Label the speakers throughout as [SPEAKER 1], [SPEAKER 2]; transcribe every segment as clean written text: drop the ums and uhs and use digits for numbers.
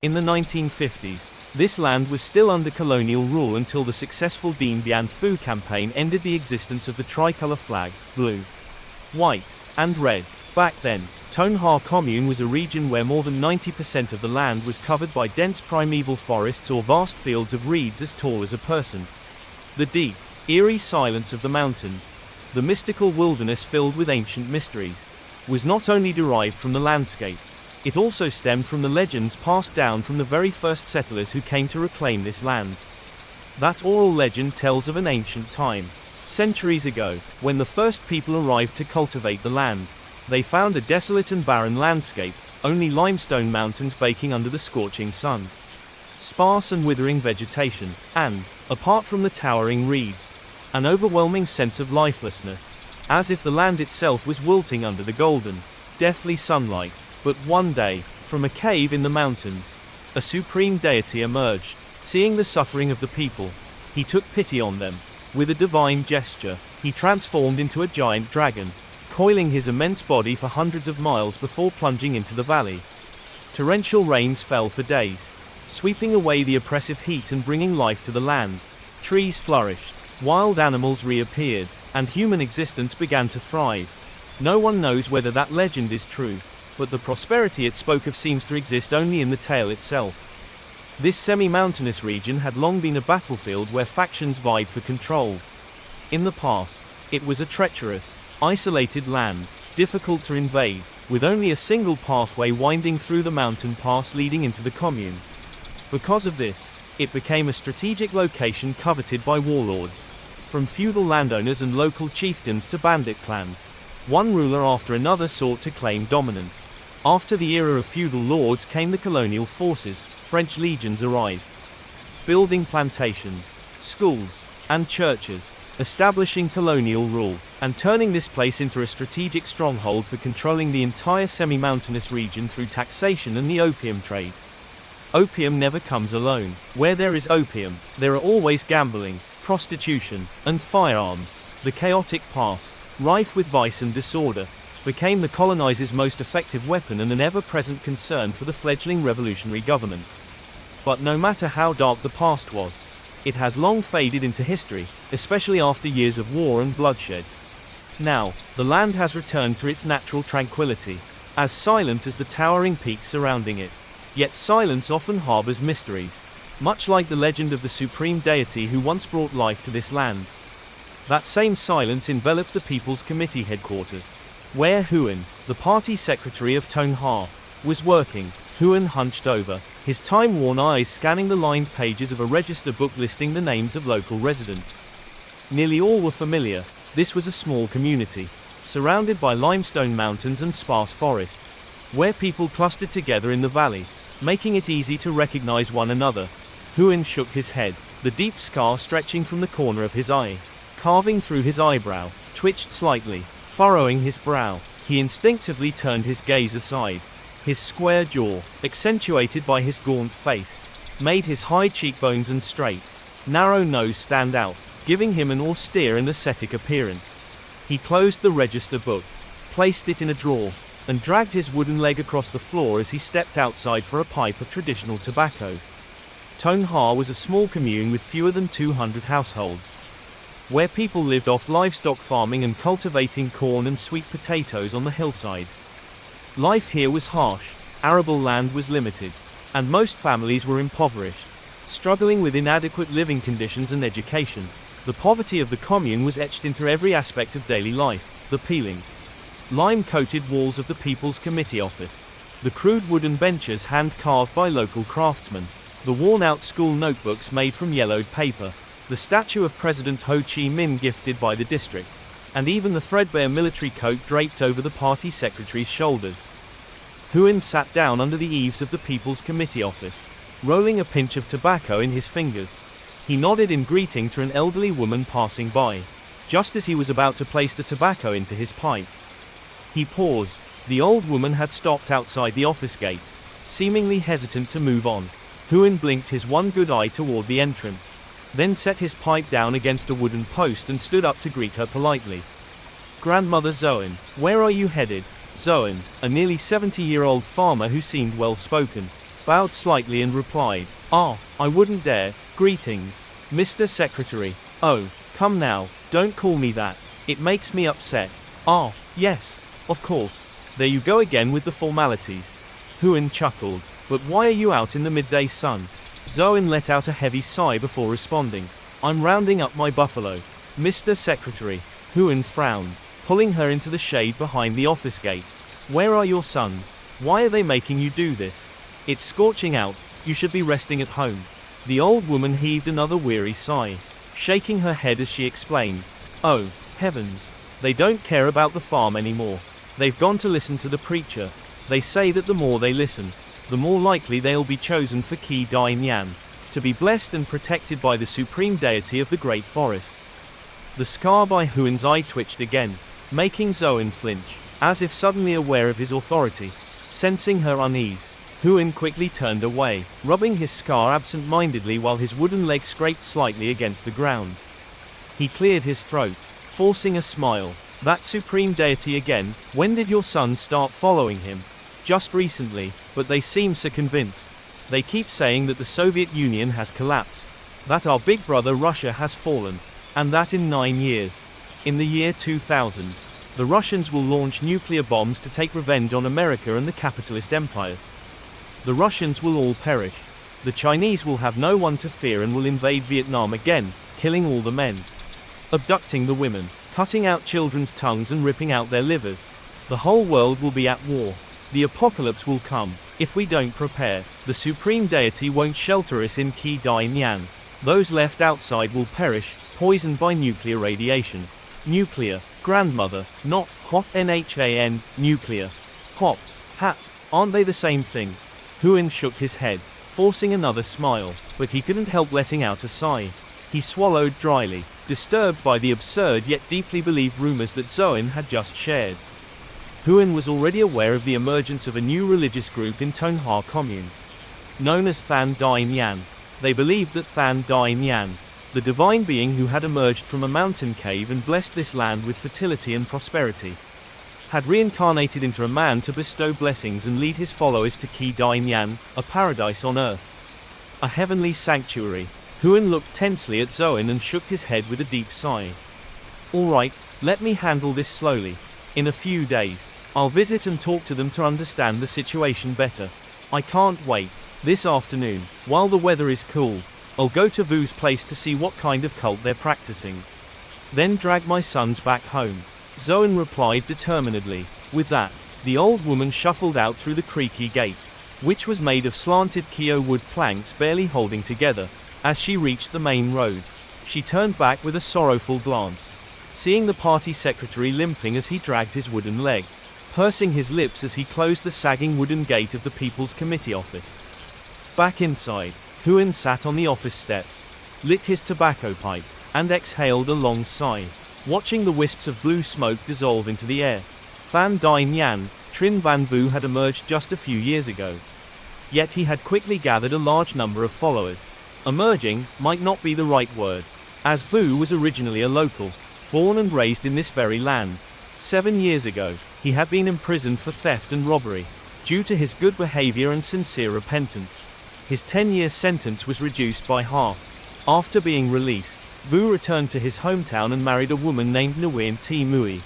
[SPEAKER 1] In the 1950s, this land was still under colonial rule until the successful Dien Bien Phu campaign ended the existence of the tricolor flag, blue, white, and red. Back then, Ton Ha Commune was a region where more than 90% of the land was covered by dense primeval forests or vast fields of reeds as tall as a person. The deep, eerie silence of the mountains, the mystical wilderness filled with ancient mysteries, was not only derived from the landscape, it also stemmed from the legends passed down from the very first settlers who came to reclaim this land. That oral legend tells of an ancient time, centuries ago, when the first people arrived to cultivate the land. They found a desolate and barren landscape, only limestone mountains baking under the scorching sun, sparse and withering vegetation, and, apart from the towering reeds, an overwhelming sense of lifelessness, as if the land itself was wilting under the golden, deathly sunlight. But one day, from a cave in the mountains, a supreme deity emerged. Seeing the suffering of the people, he took pity on them. With a divine gesture, he transformed into a giant dragon, coiling his immense body for hundreds of miles before plunging into the valley. Torrential rains fell for days, sweeping away the oppressive heat and bringing life to the land. Trees flourished, wild animals reappeared, and human existence began to thrive. No one knows whether that legend is true, but the prosperity it spoke of seems to exist only in the tale itself. This semi-mountainous region had long been a battlefield where factions vied for control. In the past, it was a treacherous, isolated land, difficult to invade, with only a single pathway winding through the mountain pass leading into the commune. Because of this, it became a strategic location coveted by warlords, from feudal landowners and local chieftains to bandit clans. One ruler after another sought to claim dominance. After the era of feudal lords came the colonial forces. French legions arrived, building plantations, schools, and churches, establishing colonial rule, and turning this place into a strategic stronghold for controlling the entire semi-mountainous region through taxation and the opium trade. Opium never comes alone. Where there is opium, there are always gambling, prostitution, and firearms. The chaotic past, rife with vice and disorder, became the colonizers' most effective weapon and an ever-present concern for the fledgling revolutionary government. But no matter how dark the past was, it has long faded into history, especially after years of war and bloodshed. Now, the land has returned to its natural tranquility, as silent as the towering peaks surrounding it. Yet silence often harbors mysteries, much like the legend of the supreme deity who once brought life to this land. That same silence enveloped the People's Committee headquarters, where Huan, the party secretary of Ton Ha, was working. Huan hunched over, his time-worn eyes scanning the lined pages of a register book listing the names of local residents. Nearly all were familiar. This was a small community, surrounded by limestone mountains and sparse forests, where people clustered together in the valley, making it easy to recognize one another. Huan shook his head, the deep scar stretching from the corner of his eye, carving through his eyebrow, twitched slightly, furrowing his brow. He instinctively turned his gaze aside. His square jaw, accentuated by his gaunt face, made his high cheekbones and straight, narrow nose stand out, giving him an austere and ascetic appearance. He closed the register book, placed it in a drawer, and dragged his wooden leg across the floor as he stepped outside for a pipe of traditional tobacco. Ton Ha was a small commune with fewer than 200 households, where people lived off livestock farming and cultivating corn and sweet potatoes on the hillsides. Life here was harsh, arable land was limited, and most families were impoverished, struggling with inadequate living conditions and education. The poverty of the commune was etched into every aspect of daily life: the peeling, lime-coated walls of the People's Committee office, the crude wooden benches hand-carved by local craftsmen, the worn-out school notebooks made from yellowed paper, the statue of President Ho Chi Minh gifted by the district, and even the threadbare military coat draped over the party secretary's shoulders. Huan sat down under the eaves of the People's Committee office, rolling a pinch of tobacco in his fingers. He nodded in greeting to an elderly woman passing by, just as he was about to place the tobacco into his pipe. He paused. The old woman had stopped outside the office gate, seemingly hesitant to move on. Huan blinked his one good eye toward the entrance, then set his pipe down against a wooden post and stood up to greet her politely. "Grandmother Zoan, where are you headed?" Zoan, a nearly 70-year-old farmer who seemed well-spoken, bowed slightly and replied, "Ah, I wouldn't dare. Greetings, Mr. Secretary." "Oh, come now, don't call me that. It makes me upset." "Ah, yes, of course. There you go again with the formalities." Huan chuckled. "But why are you out in the midday sun?" Zoan let out a heavy sigh before responding. "I'm rounding up my buffalo, Mr. Secretary." Huan frowned, pulling her into the shade behind the office gate. "Where are your sons? Why are they making you do this? It's scorching out, you should be resting at home." The old woman heaved another weary sigh, shaking her head as she explained, "Oh, heavens. They don't care about the farm anymore. They've gone to listen to the preacher. They say that the more they listen, the more likely they'll be chosen for Ki Dai Nyan, to be blessed and protected by the supreme deity of the great forest." The scar by Huan's eye twitched again, making Zoan flinch, as if suddenly aware of his authority. Sensing her unease, Huan quickly turned away, rubbing his scar absent-mindedly while his wooden leg scraped slightly against the ground. He cleared his throat, forcing a smile. "That supreme deity again? When did your sons start following him?" "Just recently, but they seem so convinced. They keep saying that the Soviet Union has collapsed, that our big brother Russia has fallen, and that in 9 years, in the year 2000, the Russians will launch nuclear bombs to take revenge on America and the capitalist empires. The Russians will all perish. The Chinese will have no one to fear and will invade Vietnam again, killing all the men, abducting the women, cutting out children's tongues and ripping out their livers. The whole world will be at war. The apocalypse will come. If we don't prepare, the supreme deity won't shelter us in Ki Dai Nyan. Those left outside will perish, poisoned by nuclear radiation." Nuclear, grandmother, not hot NHAN, nuclear. Hot, hat, aren't they the same thing? Huan shook his head, forcing another smile, but he couldn't help letting out a sigh. He swallowed dryly, disturbed by the absurd yet deeply believed rumors that Zoan had just shared. Huan was already aware of the emergence of a new religious group in Tonghua Commune, known as Than Dai Nyan. They believed that Than Dai Nyan, the divine being who had emerged from a mountain cave and blessed this land with fertility and prosperity, had reincarnated into a man to bestow blessings and lead his followers to Ki Dai Nyan, a paradise on earth, a heavenly sanctuary. Huan looked tensely at Zoan and shook his head with a deep sigh. "All right, let me handle this slowly. In a few days, I'll visit and talk to them to understand the situation better. I can't wait. This afternoon, while the weather is cool, I'll go to Vu's place to see what kind of cult they're practicing. Then drag my sons back home." Zoan replied determinedly. With that, the old woman shuffled out through the creaky gate, which was made of slanted Kyo wood planks barely holding together. As she reached the main road, she turned back with a sorrowful glance, seeing the party secretary limping as he dragged his wooden leg, pursing his lips as he closed the sagging wooden gate of the People's Committee office. Back inside, Huan sat on the office steps, lit his tobacco pipe, and exhaled a long sigh, watching the wisps of blue smoke dissolve into the air. Than Dai Nyan, Trin Van Vu had emerged just a few years ago. Yet he had quickly gathered a large number of followers. Emerging might not be the right word, as Vu was originally a local, born and raised in this very land. 7 years ago, he had been imprisoned for theft and robbery. Due to his good behavior and sincere repentance, his 10-year sentence was reduced by half. After being released, Vu returned to his hometown and married a woman named Nguyen T. Mui,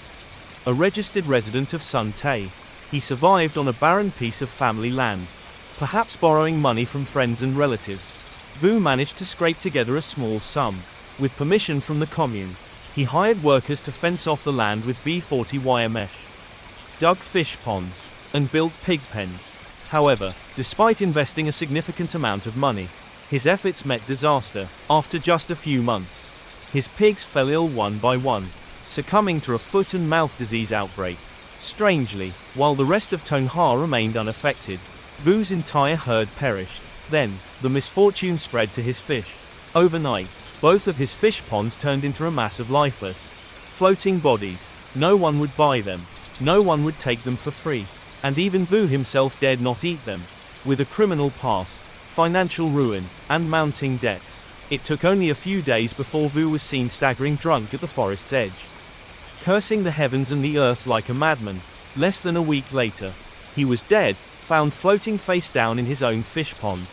[SPEAKER 1] a registered resident of Sun Tay. He survived on a barren piece of family land, perhaps borrowing money from friends and relatives. Vu managed to scrape together a small sum. With permission from the commune, he hired workers to fence off the land with B40 wire mesh, dug fish ponds, and built pig pens. However, despite investing a significant amount of money, his efforts met disaster. After just a few months, his pigs fell ill one by one, succumbing to a foot and mouth disease outbreak. Strangely, while the rest of Tonghua remained unaffected, Vu's entire herd perished. Then, the misfortune spread to his fish. Overnight, both of his fish ponds turned into a mass of lifeless, floating bodies. No one would buy them. No one would take them for free. And even Vu himself dared not eat them. With a criminal past, financial ruin, and mounting debts, it took only a few days before Vu was seen staggering drunk at the forest's edge, cursing the heavens and the earth like a madman. Less than a week later, he was dead, found floating face down in his own fish pond.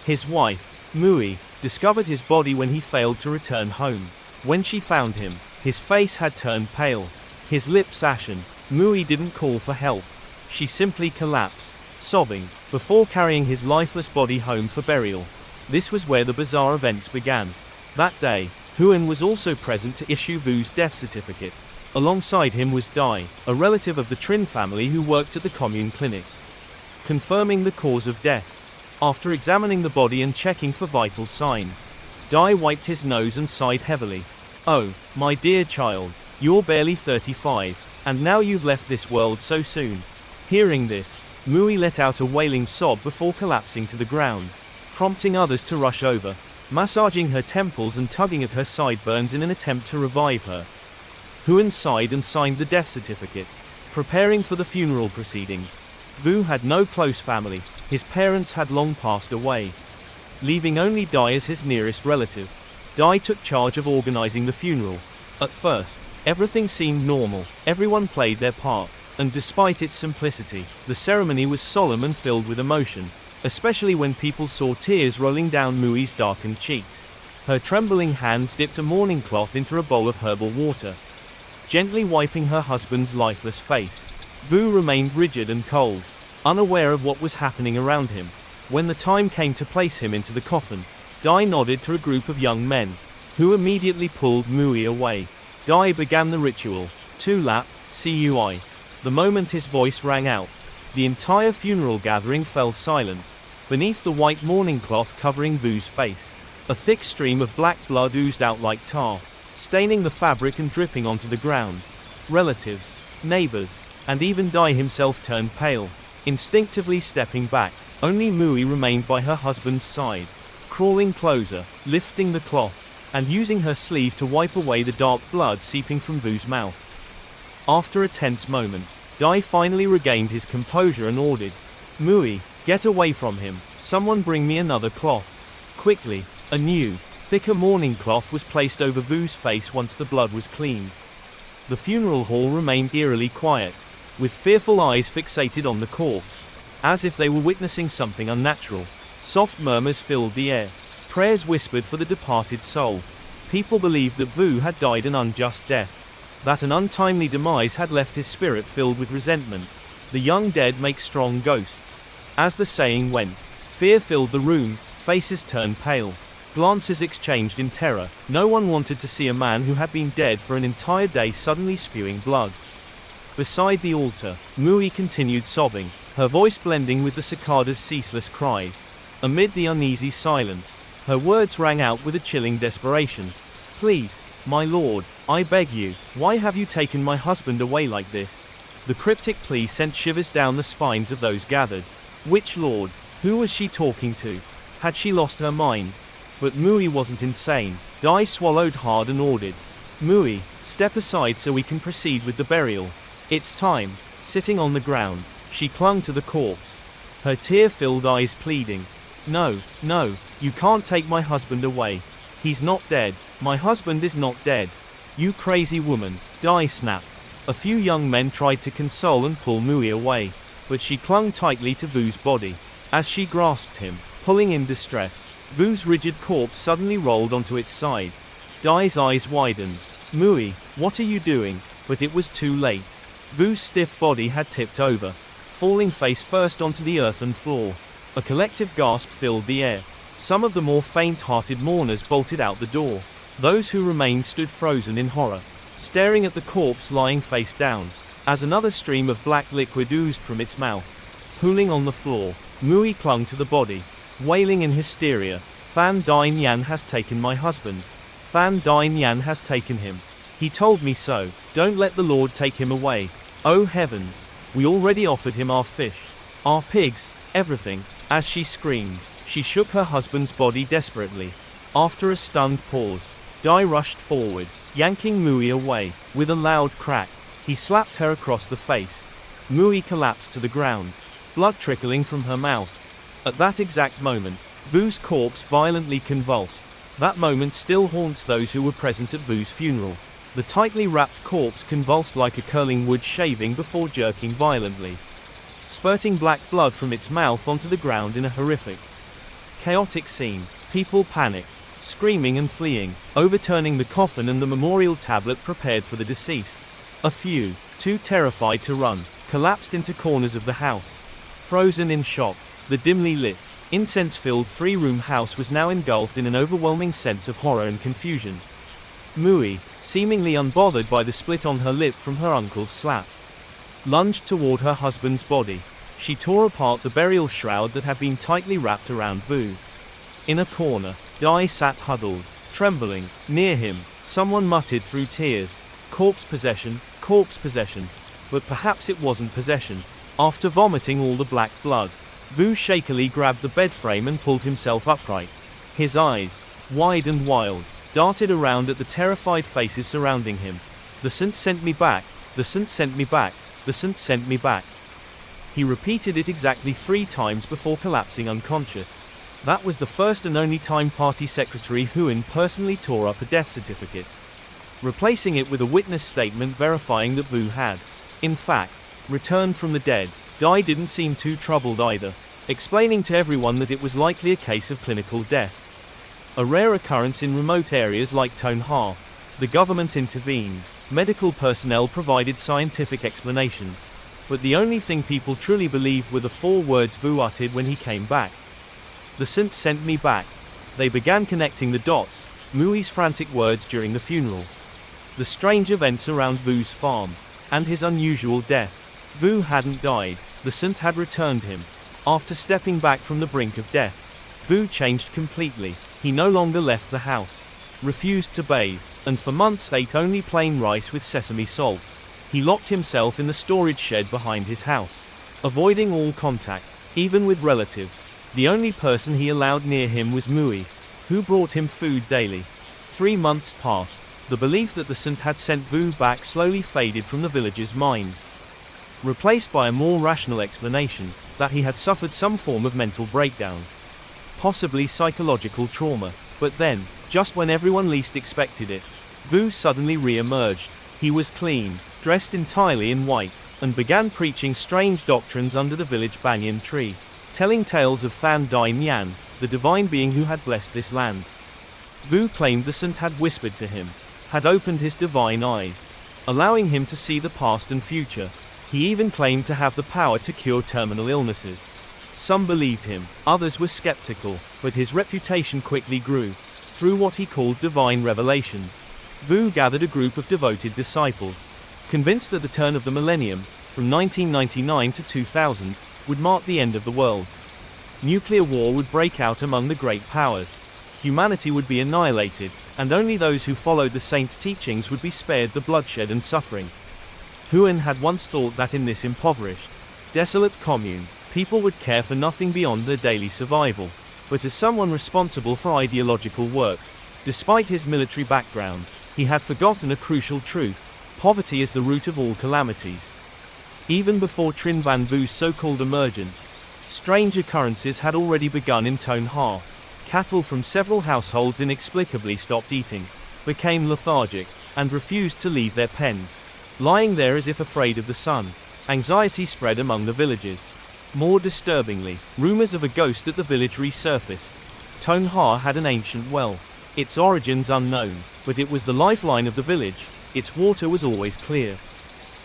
[SPEAKER 1] His wife, Mui, discovered his body when he failed to return home. When she found him, his face had turned pale, his lips ashen. Mui didn't call for help. She simply collapsed, sobbing, before carrying his lifeless body home for burial. This was where the bizarre events began. That day, Huan was also present to issue Vu's death certificate. Alongside him was Dai, a relative of the Trin family who worked at the commune clinic. Confirming the cause of death. After examining the body and checking for vital signs, Dai wiped his nose and sighed heavily. "Oh, my dear child, you're barely 35, and now you've left this world so soon." Hearing this, Mui let out a wailing sob before collapsing to the ground, prompting others to rush over, massaging her temples and tugging at her sideburns in an attempt to revive her. Huan sighed and signed the death certificate, preparing for the funeral proceedings. Vu had no close family, his parents had long passed away, leaving only Dai as his nearest relative. Dai took charge of organizing the funeral. At first, everything seemed normal, everyone played their part, and despite its simplicity, the ceremony was solemn and filled with emotion, especially when people saw tears rolling down Mui's darkened cheeks. Her trembling hands dipped a mourning cloth into a bowl of herbal water, gently wiping her husband's lifeless face. Vu remained rigid and cold, unaware of what was happening around him. When the time came to place him into the coffin, Dai nodded to a group of young men, who immediately pulled Mui away. Dai began the ritual. "Tu-lap, cui." The moment his voice rang out, the entire funeral gathering fell silent. Beneath the white mourning cloth covering Vu's face, a thick stream of black blood oozed out like tar, staining the fabric and dripping onto the ground. Relatives, neighbors, and even Dai himself turned pale, instinctively stepping back. Only Mui remained by her husband's side, crawling closer, lifting the cloth, and using her sleeve to wipe away the dark blood seeping from Vu's mouth. After a tense moment, Dai finally regained his composure and ordered, "Mui, get away from him, someone bring me another cloth." Quickly, a new, thicker mourning cloth was placed over Vu's face once the blood was cleaned. The funeral hall remained eerily quiet, with fearful eyes fixated on the corpse, as if they were witnessing something unnatural. Soft murmurs filled the air. Prayers whispered for the departed soul. People believed that Vu had died an unjust death, that an untimely demise had left his spirit filled with resentment. The young dead make strong ghosts. As the saying went, fear filled the room, faces turned pale, glances exchanged in terror. No one wanted to see a man who had been dead for an entire day suddenly spewing blood. Beside the altar, Mui continued sobbing, her voice blending with the cicada's ceaseless cries. Amid the uneasy silence, her words rang out with a chilling desperation. "Please, my lord, I beg you, why have you taken my husband away like this?" The cryptic plea sent shivers down the spines of those gathered. Which lord? Who was she talking to? Had she lost her mind? But Mui wasn't insane. Dai swallowed hard and ordered, "Mui, step aside so we can proceed with the burial. It's time." Sitting on the ground, she clung to the corpse, her tear-filled eyes pleading, "No, no, you can't take my husband away. He's not dead. My husband is not dead. You crazy woman." Dai snapped. A few young men tried to console and pull Mui away, but she clung tightly to Vu's body. As she grasped him, pulling in distress, Vu's rigid corpse suddenly rolled onto its side. Dai's eyes widened. "Mui, what are you doing?" But it was too late. Vu's stiff body had tipped over, falling face first onto the earthen floor. A collective gasp filled the air. Some of the more faint-hearted mourners bolted out the door. Those who remained stood frozen in horror, staring at the corpse lying face down, as another stream of black liquid oozed from its mouth. Pooling on the floor, Mui clung to the body, wailing in hysteria. "Fan Dai Nyan has taken my husband. Fan Dai Nyan has taken him. He told me so. Don't let the Lord take him away. Oh heavens, we already offered him our fish, our pigs, everything." As she screamed, she shook her husband's body desperately. After a stunned pause, Dai rushed forward, yanking Mui away. With a loud crack, he slapped her across the face. Mui collapsed to the ground, blood trickling from her mouth. At that exact moment, Vu's corpse violently convulsed. That moment still haunts those who were present at Vu's funeral. The tightly wrapped corpse convulsed like a curling wood shaving before jerking violently, spurting black blood from its mouth onto the ground in a horrific, chaotic scene. People panicked, screaming and fleeing, overturning the coffin and the memorial tablet prepared for the deceased. A few, too terrified to run, collapsed into corners of the house. Frozen in shock, the dimly lit, incense-filled three-room house was now engulfed in an overwhelming sense of horror and confusion. Mui, seemingly unbothered by the split on her lip from her uncle's slap, lunged toward her husband's body. She tore apart the burial shroud that had been tightly wrapped around Vu. In a corner, Dai sat huddled, trembling. Near him, someone muttered through tears, corpse possession, but perhaps it wasn't possession. After vomiting all the black blood, Vu shakily grabbed the bed frame and pulled himself upright. His eyes, wide and wild, darted around at the terrified faces surrounding him. The Saint sent me back, the Saint sent me back, the Saint sent me back. He repeated it exactly 3 times before collapsing unconscious. That was the first and only time Party Secretary Huan personally tore up a death certificate, replacing it with a witness statement verifying that Vu had, in fact, returned from the dead. Dai didn't seem too troubled either, explaining to everyone that it was likely a case of clinical death, a rare occurrence in remote areas like Tonha. The government intervened, medical personnel provided scientific explanations, but the only thing people truly believed were the 4 words Vu uttered when he came back. The Saint sent me back. They began connecting the dots, Mui's frantic words during the funeral, the strange events around Vu's farm, and his unusual death. Vu hadn't died, the Saint had returned him. After stepping back from the brink of death, Vu changed completely. He no longer left the house, refused to bathe, and for months ate only plain rice with sesame salt. He locked himself in the storage shed behind his house, avoiding all contact, even with relatives. The only person he allowed near him was Mui, who brought him food daily. 3 months passed. The belief that the Saint had sent Vu back slowly faded from the villagers' minds, replaced by a more rational explanation, that he had suffered some form of mental breakdown, possibly psychological trauma. But then, just when everyone least expected it, Vu suddenly re-emerged. He was clean, dressed entirely in white, and began preaching strange doctrines under the village banyan tree, telling tales of Fan Dai Nyan, the divine being who had blessed this land. Vu claimed the Saint had whispered to him, had opened his divine eyes, allowing him to see the past and future. He even claimed to have the power to cure terminal illnesses. Some believed him, others were skeptical, but his reputation quickly grew. Through what he called divine revelations, Vu gathered a group of devoted disciples, convinced that the turn of the millennium, from 1999 to 2000, would mark the end of the world. Nuclear war would break out among the great powers. Humanity would be annihilated, and only those who followed the Saint's teachings would be spared the bloodshed and suffering. Huan had once thought that in this impoverished, desolate commune, people would care for nothing beyond their daily survival. But as someone responsible for ideological work, despite his military background, he had forgotten a crucial truth: poverty is the root of all calamities. Even before Trin Van Vu's so-called emergence, strange occurrences had already begun in Tonha. Cattle from several households inexplicably stopped eating, became lethargic, and refused to leave their pens, lying there as if afraid of the sun. Anxiety spread among the villagers. More disturbingly, rumors of a ghost at the village resurfaced. Tonha had an ancient well, its origins unknown, but it was the lifeline of the village. Its water was always clear,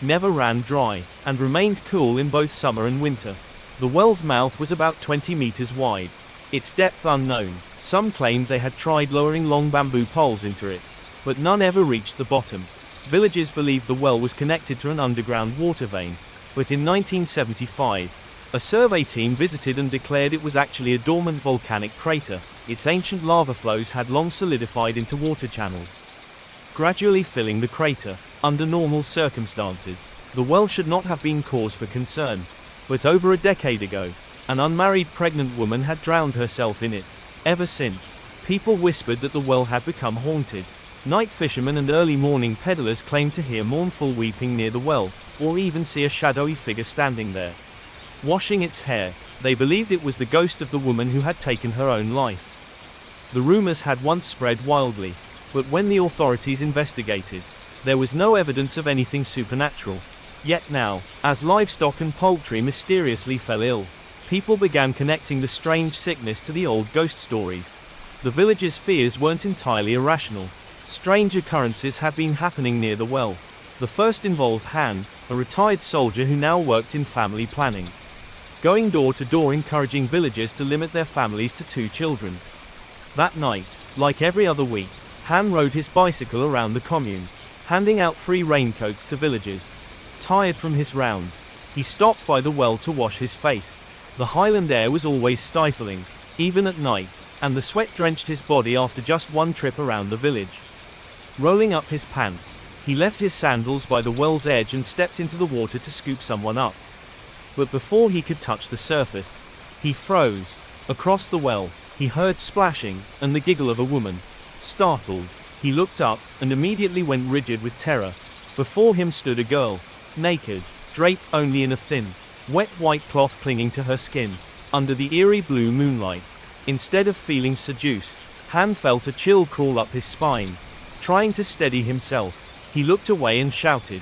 [SPEAKER 1] never ran dry, and remained cool in both summer and winter. The well's mouth was about 20 meters wide, its depth unknown. Some claimed they had tried lowering long bamboo poles into it, but none ever reached the bottom. Villagers believed the well was connected to an underground water vein, but in 1975, a survey team visited and declared it was actually a dormant volcanic crater. Its ancient lava flows had long solidified into water channels, gradually filling the crater. Under normal circumstances, the well should not have been cause for concern, but over a decade ago, an unmarried pregnant woman had drowned herself in it. Ever since, people whispered that the well had become haunted. Night fishermen and early morning peddlers claimed to hear mournful weeping near the well, or even see a shadowy figure standing there, washing its hair. They believed it was the ghost of the woman who had taken her own life. The rumors had once spread wildly, but when the authorities investigated, there was no evidence of anything supernatural. Yet now, as livestock and poultry mysteriously fell ill, people began connecting the strange sickness to the old ghost stories. The villagers' fears weren't entirely irrational. Strange occurrences had been happening near the well. The first involved Han, a retired soldier who now worked in family planning, going door to door encouraging villagers to limit their families to 2 children. That night, like every other week, Han rode his bicycle around the commune, handing out free raincoats to villagers. Tired from his rounds, he stopped by the well to wash his face. The highland air was always stifling, even at night, and the sweat drenched his body after just one trip around the village. Rolling up his pants, he left his sandals by the well's edge and stepped into the water to scoop someone up. But before he could touch the surface, he froze. Across the well, he heard splashing, and the giggle of a woman. Startled, he looked up, and immediately went rigid with terror. Before him stood a girl, naked, draped only in a thin, wet white cloth clinging to her skin, under the eerie blue moonlight. Instead of feeling seduced, Han felt a chill crawl up his spine. Trying to steady himself, he looked away and shouted,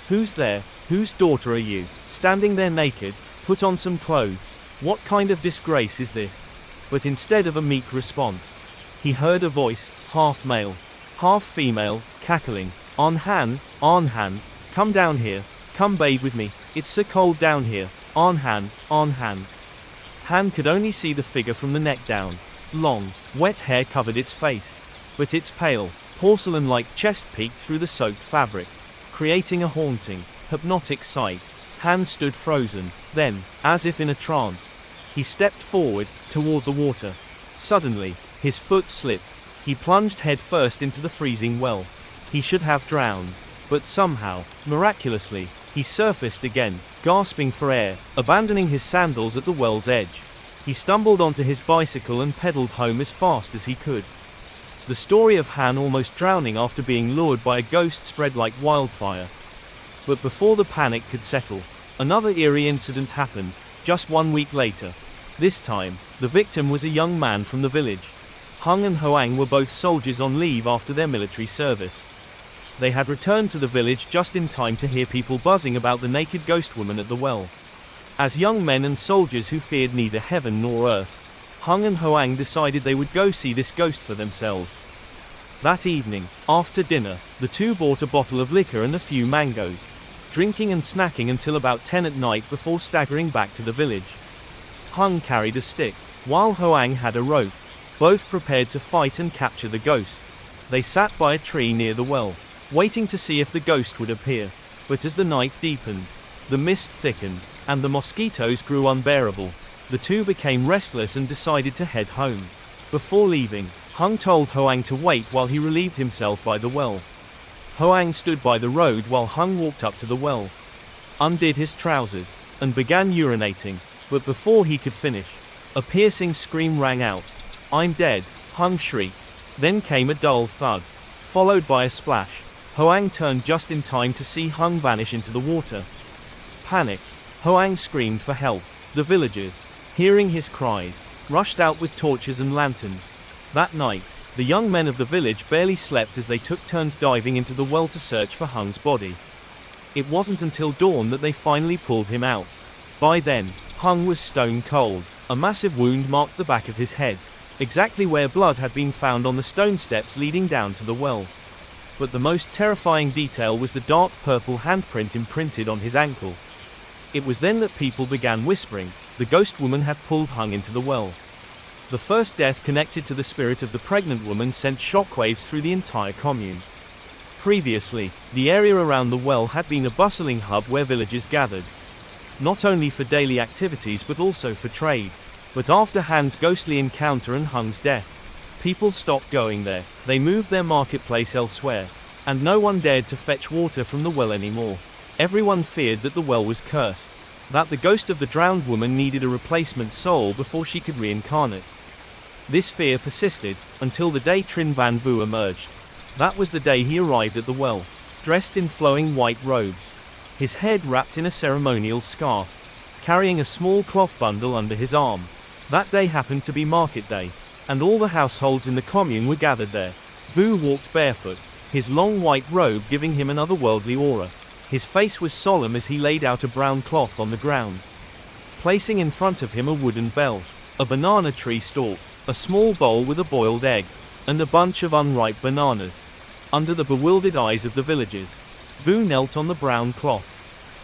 [SPEAKER 1] "Who's there? Whose daughter are you, standing there naked? Put on some clothes. What kind of disgrace is this?" But instead of a meek response, he heard a voice, half male, half female, cackling, On Han, come down here, come bathe with me, it's so cold down here, On Han. Han could only see the figure from the neck down. Long, wet hair covered its face, but its pale, porcelain-like chest peeked through the soaked fabric, creating a haunting, hypnotic sight. Han stood frozen, then, as if in a trance, he stepped forward, toward the water. Suddenly, his foot slipped. He plunged headfirst into the freezing well. He should have drowned, but somehow, miraculously, he surfaced again, gasping for air, abandoning his sandals at the well's edge. He stumbled onto his bicycle and pedaled home as fast as he could. The story of Han almost drowning after being lured by a ghost spread like wildfire. But before the panic could settle, another eerie incident happened, just 1 week later. This time, the victim was a young man from the village. Hung and Hoang were both soldiers on leave after their military service. They had returned to the village just in time to hear people buzzing about the naked ghost woman at the well. As young men and soldiers who feared neither heaven nor earth, Hung and Hoang decided they would go see this ghost for themselves. That evening, after dinner, the two bought a bottle of liquor and a few mangoes, drinking and snacking until about 10 at night before staggering back to the village. Hung carried a stick, while Hoang had a rope, both prepared to fight and capture the ghost. They sat by a tree near the well, waiting to see if the ghost would appear. But as the night deepened, the mist thickened, and the mosquitoes grew unbearable, the two became restless and decided to head home. Before leaving, Hung told Hoang to wait while he relieved himself by the well. Hoang stood by the road while Hung walked up to the well, undid his trousers, and began urinating. But before he could finish, a piercing scream rang out. "I'm dead," Hung shrieked. Then came a dull thud, followed by a splash. Hoang turned just in time to see Hung vanish into the water. Panicked, Hoang screamed for help. The villagers, hearing his cries, rushed out with torches and lanterns. That night, the young men of the village barely slept as they took turns diving into the well to search for Hung's body. It wasn't until dawn that they finally pulled him out. By then, Hung was stone cold. A massive wound marked the back of his head, exactly where blood had been found on the stone steps leading down to the well. But the most terrifying detail was the dark purple handprint imprinted on his ankle. It was then that people began whispering the ghost woman had pulled Hung into the well. The first death connected to the spirit of the pregnant woman sent shockwaves through the entire commune. Previously, the area around the well had been a bustling hub where villagers gathered, not only for daily activities but also for trade. But after Han's ghostly encounter and Hung's death, people stopped going there. They moved their marketplace elsewhere, and no one dared to fetch water from the well anymore. Everyone feared that the well was cursed, that the ghost of the drowned woman needed a replacement soul before she could reincarnate. This fear persisted, until the day Trin Van Vu emerged. That was the day he arrived at the well, dressed in flowing white robes, his head wrapped in a ceremonial scarf, carrying a small cloth bundle under his arm. That day happened to be market day, and all the households in the commune were gathered there. Vu walked barefoot, his long white robe giving him an otherworldly aura. His face was solemn as he laid out a brown cloth on the ground, placing in front of him a wooden bell, a banana tree stalk, a small bowl with a boiled egg, and a bunch of unripe bananas. Under the bewildered eyes of the villagers, Vu knelt on the brown cloth,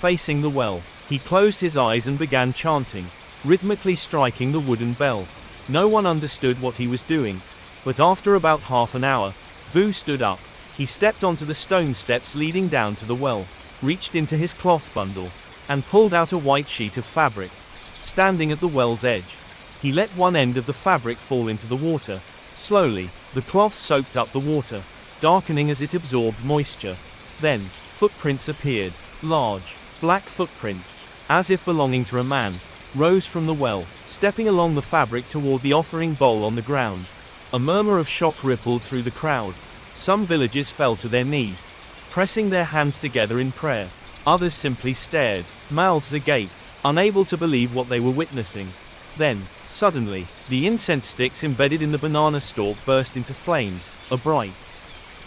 [SPEAKER 1] facing the well. He closed his eyes and began chanting, rhythmically striking the wooden bell. No one understood what he was doing, but after about half an hour, Vu stood up. He stepped onto the stone steps leading down to the well, reached into his cloth bundle, and pulled out a white sheet of fabric. Standing at the well's edge, he let one end of the fabric fall into the water. Slowly, the cloth soaked up the water, darkening as it absorbed moisture. Then, footprints appeared, large, black footprints, as if belonging to a man, rose from the well, stepping along the fabric toward the offering bowl on the ground. A murmur of shock rippled through the crowd. Some villagers fell to their knees, pressing their hands together in prayer. Others simply stared, mouths agape, unable to believe what they were witnessing. Then, suddenly, the incense sticks embedded in the banana stalk burst into flames, a bright,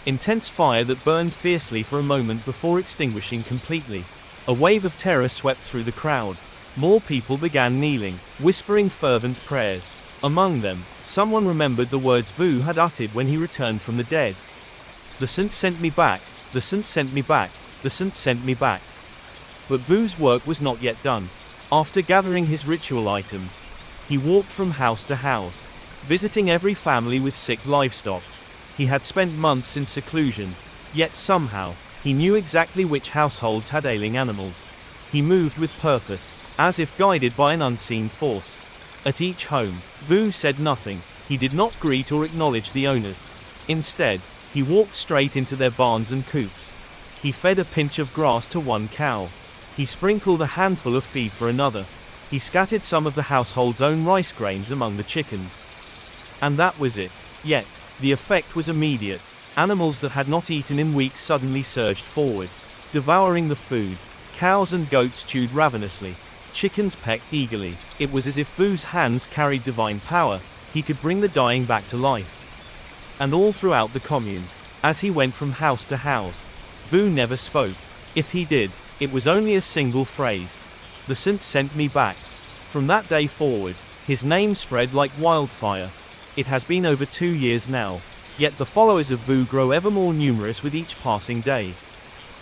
[SPEAKER 1] intense fire that burned fiercely for a moment before extinguishing completely. A wave of terror swept through the crowd. More people began kneeling, whispering fervent prayers. Among them, someone remembered the words Vu had uttered when he returned from the dead. The saint sent me back, the saint sent me back, the saint sent me back. But Vu's work was not yet done. After gathering his ritual items, he walked from house to house, visiting every family with sick livestock. He had spent months in seclusion, yet somehow, he knew exactly which households had ailing animals. He moved with purpose, as if guided by an unseen force. At each home, Vu said nothing. He did not greet or acknowledge the owners. Instead, he walked straight into their barns and coops. He fed a pinch of grass to one cow. He sprinkled a handful of feed for another. He scattered some of the household's own rice grains among the chickens. And that was it. Yet, the effect was immediate. Animals that had not eaten in weeks suddenly surged forward, devouring the food. Cows and goats chewed ravenously. Chickens pecked eagerly. It was as if Vu's hands carried divine power. He could bring the dying back to life. And all throughout the commune, as he went from house to house, Vu never spoke. If he did, it was only a single phrase. The saint sent me back. From that day forward, his name spread like wildfire. It has been over 2 years now, yet the followers of Vu grow ever more numerous with each passing day.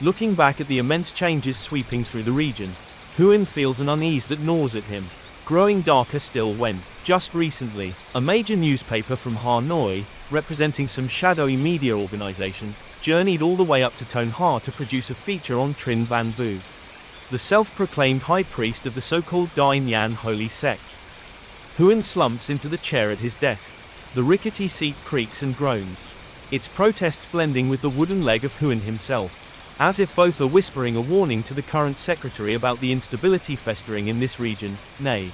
[SPEAKER 1] Looking back at the immense changes sweeping through the region, Huan feels an unease that gnaws at him, growing darker still when, just recently, a major newspaper from Hanoi, representing some shadowy media organization, journeyed all the way up to Tonha to produce a feature on Trinh Van Vu, the self-proclaimed high priest of the so-called Dai Nhan holy sect. Huan slumps into the chair at his desk. The rickety seat creaks and groans, its protests blending with the wooden leg of Huan himself, as if both are whispering a warning to the current secretary about the instability festering in this region, nay,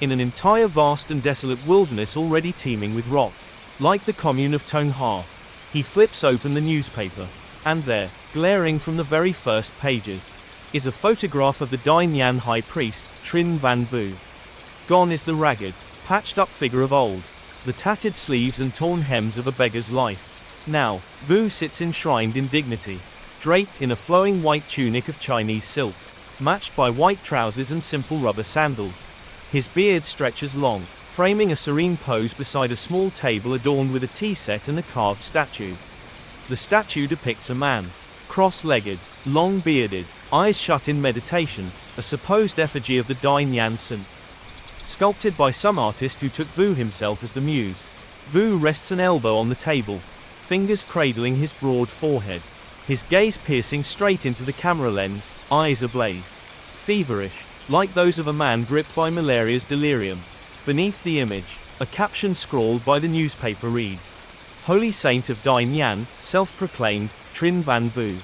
[SPEAKER 1] in an entire vast and desolate wilderness already teeming with rot. Like the commune of Tonha, he flips open the newspaper, and there, glaring from the very first pages, is a photograph of the Dai Nhan high priest, Trinh Van Vu. Gone is the ragged, patched-up figure of old, the tattered sleeves and torn hems of a beggar's life. Now, Vu sits enshrined in dignity, draped in a flowing white tunic of Chinese silk, matched by white trousers and simple rubber sandals. His beard stretches long, framing a serene pose beside a small table adorned with a tea set and a carved statue. The statue depicts a man, cross-legged, long-bearded, eyes shut in meditation, a supposed effigy of the Dai Nhan saint, sculpted by some artist who took Vu himself as the muse. Vu rests an elbow on the table, fingers cradling his broad forehead, his gaze piercing straight into the camera lens, eyes ablaze, feverish, like those of a man gripped by malaria's delirium. Beneath the image, a caption scrawled by the newspaper reads, "Holy Saint of Dai Nhan, self-proclaimed, Trinh Van Vu."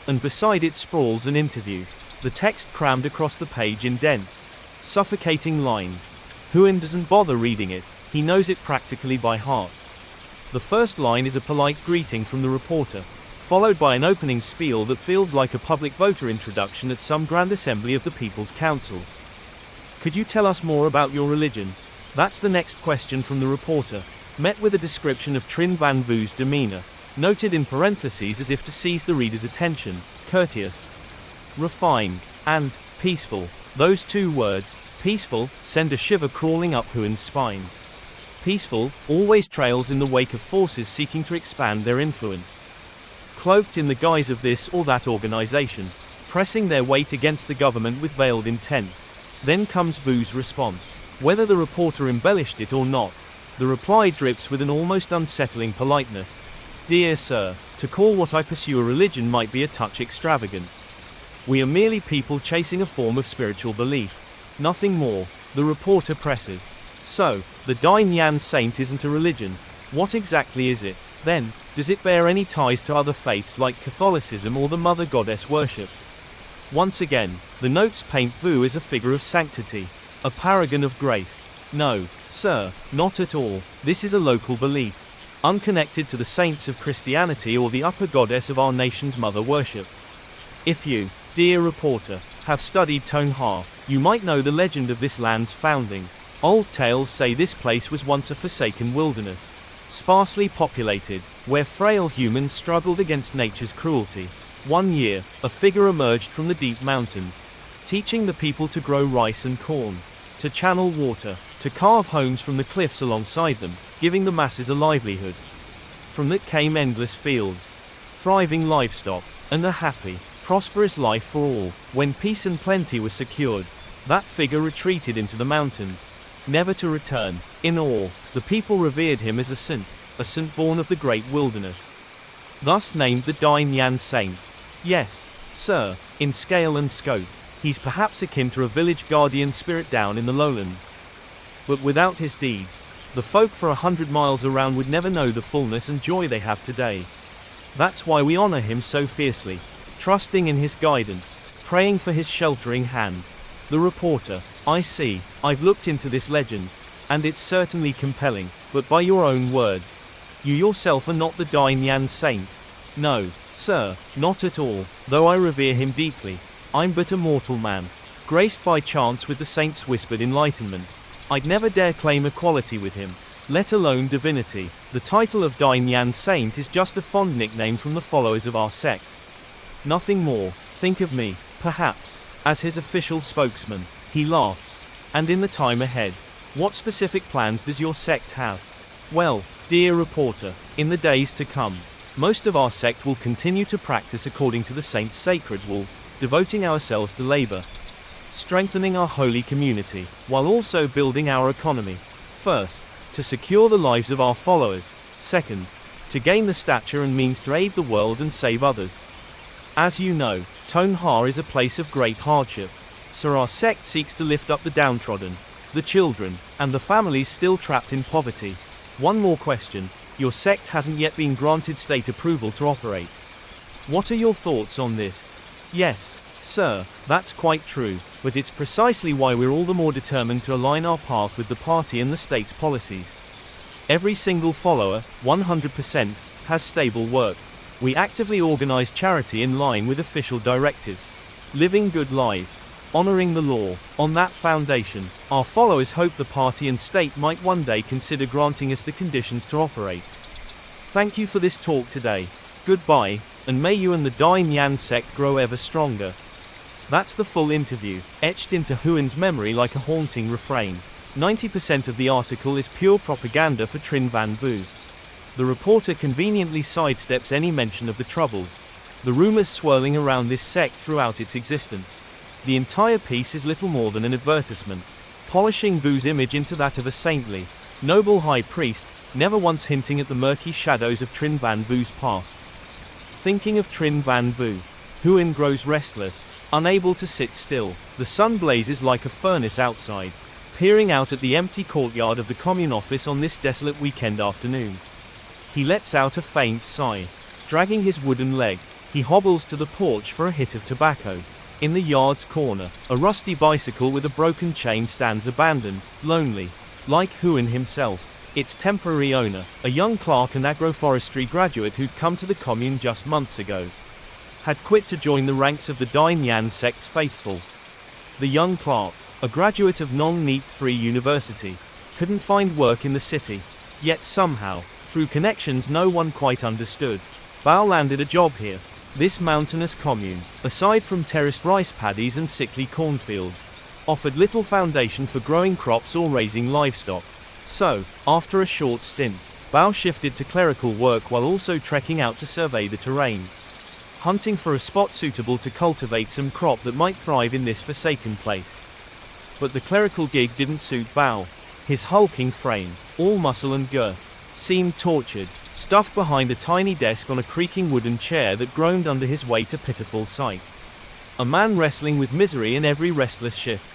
[SPEAKER 1] And beside it sprawls an interview, the text crammed across the page in dense, suffocating lines. Huan doesn't bother reading it, he knows it practically by heart. The first line is a polite greeting from the reporter, followed by an opening spiel that feels like a public voter introduction at some grand assembly of the people's councils. "Could you tell us more about your religion?" That's the next question from the reporter, met with a description of Trinh Van Vu's demeanor, noted in parentheses as if to seize the reader's attention. Courteous, refined, and peaceful. Those two words, peaceful, send a shiver crawling up Huan's spine. Peaceful always trails in the wake of forces seeking to expand their influence. Cloaked in the guise of this or that organization, pressing their weight against the government with veiled intent. Then comes Vu's response. Whether the reporter embellished it or not, the reply drips with an almost unsettling politeness. Dear sir, to call what I pursue a religion might be a touch extravagant. We are merely people chasing a form of spiritual belief. Nothing more, the reporter presses. So, the Dai Yan saint isn't a religion. What exactly is it, then? Does it bear any ties to other faiths like Catholicism or the mother goddess worship? Once again, the notes paint Vu as a figure of sanctity, a paragon of grace. No, sir, not at all. This is a local belief, unconnected to the saints of Christianity or the upper goddess of our nation's mother worship. If you, dear reporter, have studied Tonghua, you might know the legend of this land's founding. Old tales say this place was once a forsaken wilderness, sparsely populated, where frail humans struggled against nature's cruelty. One year, a figure emerged from the deep mountains, teaching the people to grow rice and corn, to channel water, to carve homes from the cliffs alongside them, giving the masses a livelihood. From that came endless fields, thriving livestock, and a happy, prosperous life for all. When peace and plenty were secured, that figure retreated into the mountains, never to return. In awe, the people revered him as a saint born of the great wilderness. Thus named the Dai Yan saint. Yes, sir, in scale and scope, he's perhaps akin to a village guardian spirit down in the lowlands. But without his deeds, the folk for 100 miles around would never know the fullness and joy they have today. That's why we honor him so fiercely, trusting in his guidance, praying for his sheltering hand. The reporter, I see, I've looked into this legend, and it's certainly compelling, but by your own words, you yourself are not the Dai Yan saint. No, sir, not at all, though I revere him deeply. I'm but a mortal man, graced by chance with the saint's whispered enlightenment. I'd never dare claim equality with him, let alone divinity. The title of Dai Yan saint is just a fond nickname from the followers of our sect. Nothing more. Think of me, perhaps, as his official spokesman. He laughs. And in the time ahead, what specific plans does your sect have? Well, dear reporter, in the days to come, most of our sect will continue to practice according to the saint's sacred rule, devoting ourselves to labor, strengthening our holy community, while also building our economy. First, to secure the lives of our followers. Second, to gain the stature and means to aid the world and save others. As you know, Tonghua is a place of great hardship, so our sect seeks to lift up the downtrodden, the children, and the families still trapped in poverty. One more question. Your sect hasn't yet been granted state approval to operate. What are your thoughts on this? Yes, sir, that's quite true, but it's precisely why we're all the more determined to align our path with the party and the state's policies. Every single follower, 100%, has stable work. We actively organize charity in line with official directives, living good lives, honoring the law. On that foundation, our followers hope the party and state might one day consider granting us the conditions to operate. Thank you for this talk today. Goodbye, and may you and the Dai Yan sect grow ever stronger. That's the full interview, etched into Huan's memory like a haunting refrain. 90% of the article is pure propaganda for Trinh Van Vu. The reporter conveniently sidesteps any mention of the troubles, the rumors swirling around this sect throughout its existence. The entire piece is little more than an advertisement, polishing Vu's image into that of a saintly, noble high priest, never once hinting at the murky shadows of Trinh Van Vu's past. Thinking of Trinh Van Vu, Huan grows restless, unable to sit still. The sun blazes like a furnace outside, peering out at the empty courtyard of the commune office on this desolate weekend afternoon. He lets out a faint sigh. Dragging his wooden leg, he hobbles to the porch for a hit of tobacco. In the yard's corner, a rusty bicycle with a broken chain stands abandoned, lonely. Like Huan himself, its temporary owner, a young clerk and agroforestry graduate who'd come to the commune just months ago, had quit to join the ranks of the Dai Yan sect's faithful. The young clerk, a graduate of Nong Neep 3 University, couldn't find work in the city, yet somehow, through connections no one quite understood, Bao landed a job here. This mountainous commune, aside from terraced rice paddies and sickly cornfields, offered little foundation for growing crops or raising livestock. So, after a short stint, Bao shifted to clerical work while also trekking out to survey the terrain, hunting for a spot suitable to cultivate some crop that might thrive in this forsaken place. But the clerical gig didn't suit Bao. His hulking frame, all muscle and girth, seemed tortured, stuffed behind a tiny desk on a creaking wooden chair that groaned under his weight, a pitiful sight. A man wrestling with misery in every restless shift.